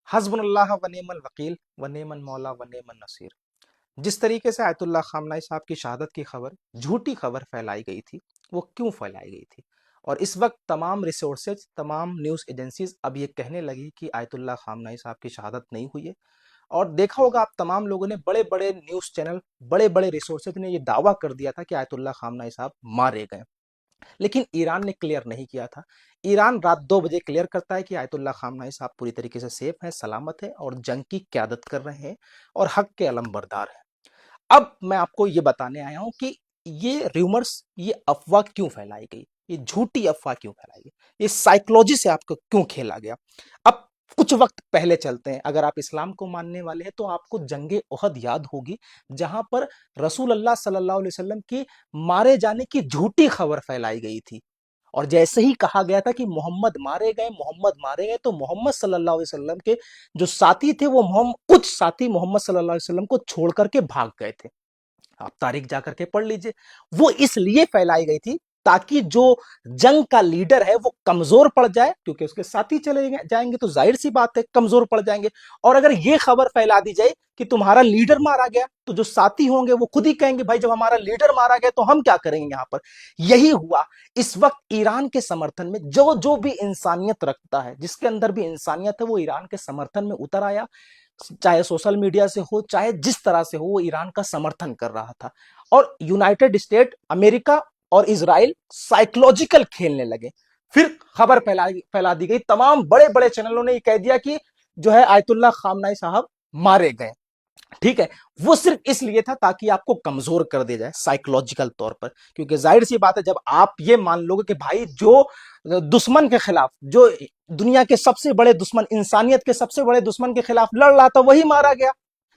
हस्बुनल्लाह व निअमल वकील व निअमल मौला व निअमन नसीर। जिस तरीके से आयतुल्लाह खामनाई साहब की शहादत की खबर, झूठी खबर फैलाई गई थी, वो क्यों फैलाई गई थी? और इस वक्त तमाम रिसोर्सेज, तमाम न्यूज़ एजेंसीज अब ये कहने लगी कि आयतुल्लाह खामनाई साहब की शहादत नहीं हुई है। और देखा होगा आप, तमाम लोगों ने, बड़े बड़े न्यूज़ चैनल, बड़े बड़े रिसोर्सेज ने ये दावा कर दिया था कि आयतुल्लाह खामनाई साहब मारे गए। लेकिन ईरान ने क्लियर नहीं किया था। ईरान रात 2 बजे क्लियर करता है कि आयतुल्लाह खामनाई साहब पूरी तरीके से सेफ हैं, सलामत हैं और जंग की क़यादत कर रहे हैं और हक के अलमबरदार हैं। अब मैं आपको ये बताने आया हूं कि ये र्यूमर्स, ये अफवाह क्यों फैलाई गई, ये झूठी अफवाह क्यों फैलाई गई, ये साइकोलॉजी से आपको क्यों खेला गया। अब कुछ वक्त पहले चलते हैं। अगर आप इस्लाम को मानने वाले हैं तो आपको जंगे ओहद याद होगी, जहां पर रसूल अल्लाह सल्लल्लाहु अलैहि वसल्लम की मारे जाने की झूठी खबर फैलाई गई थी। और जैसे ही कहा गया था कि मोहम्मद मारे गए, मोहम्मद मारे गए, तो मोहम्मद सल्लल्लाहु अलैहि वसल्लम के जो साथी थे, वो कुछ साथी मोहम्मद सल्लल्लाहु अलैहि वसल्लम को छोड़ करके भाग गए थे। आप तारीख जाकर के पढ़ लीजिए। वो इसलिए फैलाई गई थी ताकि जो जंग का लीडर है वो कमजोर पड़ जाए, क्योंकि उसके साथी चले जाएंगे तो जाहिर सी बात है कमजोर पड़ जाएंगे। और अगर ये खबर फैला दी जाए कि तुम्हारा लीडर मारा गया, तो जो साथी होंगे वो खुद ही कहेंगे भाई जब हमारा लीडर मारा गया तो हम क्या करेंगे यहां पर। यही हुआ। इस वक्त ईरान के समर्थन में जो जो भी इंसानियत रखता है, जिसके अंदर भी इंसानियत है, वो ईरान के समर्थन में उतर आया। चाहे सोशल मीडिया से हो, चाहे जिस तरह से हो, वो ईरान का समर्थन कर रहा था। और यूनाइटेड स्टेट, अमेरिका और इजराइल साइकोलॉजिकल खेलने लगे। फिर खबर फैला दी गई, तमाम बड़े बड़े चैनलों ने ये कह दिया कि जो है आयतुल्लाह खामनाई साहब मारे गए। ठीक है। वो सिर्फ इसलिए था ताकि आपको कमजोर कर दिया जाए साइकोलॉजिकल तौर पर, क्योंकि जाहिर सी बात है जब आप ये मान लोगे कि भाई जो दुश्मन के खिलाफ, जो दुनिया के सबसे बड़े दुश्मन, इंसानियत के सबसे बड़े दुश्मन के खिलाफ लड़ रहा था, वही मारा गया,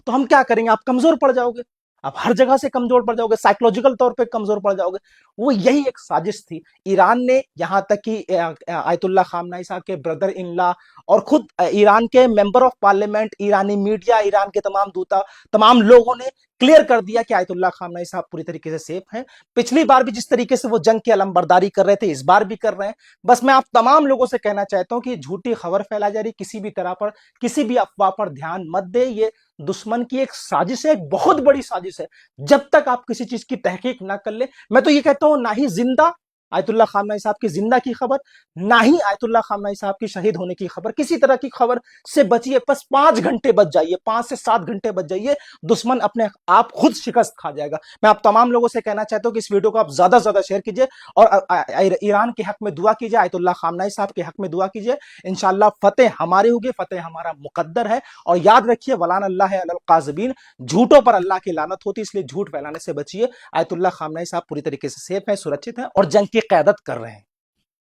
तो हम क्या करेंगे, आप कमजोर पड़ जाओगे। आप हर जगह से कमजोर पड़ जाओगे, साइकोलॉजिकल तौर पे कमजोर पड़ जाओगे। वो यही एक साजिश थी। ईरान ने, यहां तक कि आयतुल्लाह खामनाई साहब के ब्रदर इन लॉ और खुद ईरान के member of parliament, Irani media, Iran के तमाम दूता, तमाम लोगों ने क्लियर कर दिया कि आयतुल्लाह खामनाई साहब पूरी तरीके से सेफ हैं। पिछली बार भी जिस तरीके से वो जंग की अलमबरदारी कर रहे थे, इस बार भी कर रहे हैं। बस मैं आप तमाम लोगों से कहना चाहता हूं कि झूठी खबर फैलाई जा रही, किसी भी तरह पर, किसी भी अफवाह पर ध्यान मत दे। ये दुश्मन की एक साजिश है, एक बहुत बड़ी साजिश है। जब तक आप किसी चीज की तहकीक ना कर ले, मैं तो ये कहता हूं, ना ही जिंदा आयतुल्लाह खामनाई साहब की जिंदा की खबर, ना ही आयतुल्लाह खामनाई साहब की शहीद होने की खबर, किसी तरह की खबर से बचिए। बस 5 घंटे बच जाइए, 5 से 7 घंटे बच जाइए, दुश्मन अपने आप खुद शिकस्त खा जाएगा। मैं आप तमाम लोगों से कहना चाहता हूं कि इस वीडियो को आप ज्यादा से ज्यादा शेयर कीजिए और ईरान के हक में दुआ कीजिए, आयतुल्लाह खामनाई साहब के हक में दुआ कीजिए। इंशाअल्लाह फतेह हमारी होगी, फतेह हमारा मुकद्दर है। और याद रखिए, वलान अल्लाह अलल काज़िबीन, झूठों पर अल्लाह की लानत होती है, इसलिए झूठ फैलाने से बचिए। आयतुल्लाह खामनाई साहब पूरी तरीके से सेफ है, सुरक्षित है और जंग की क़यादत कर रहे हैं।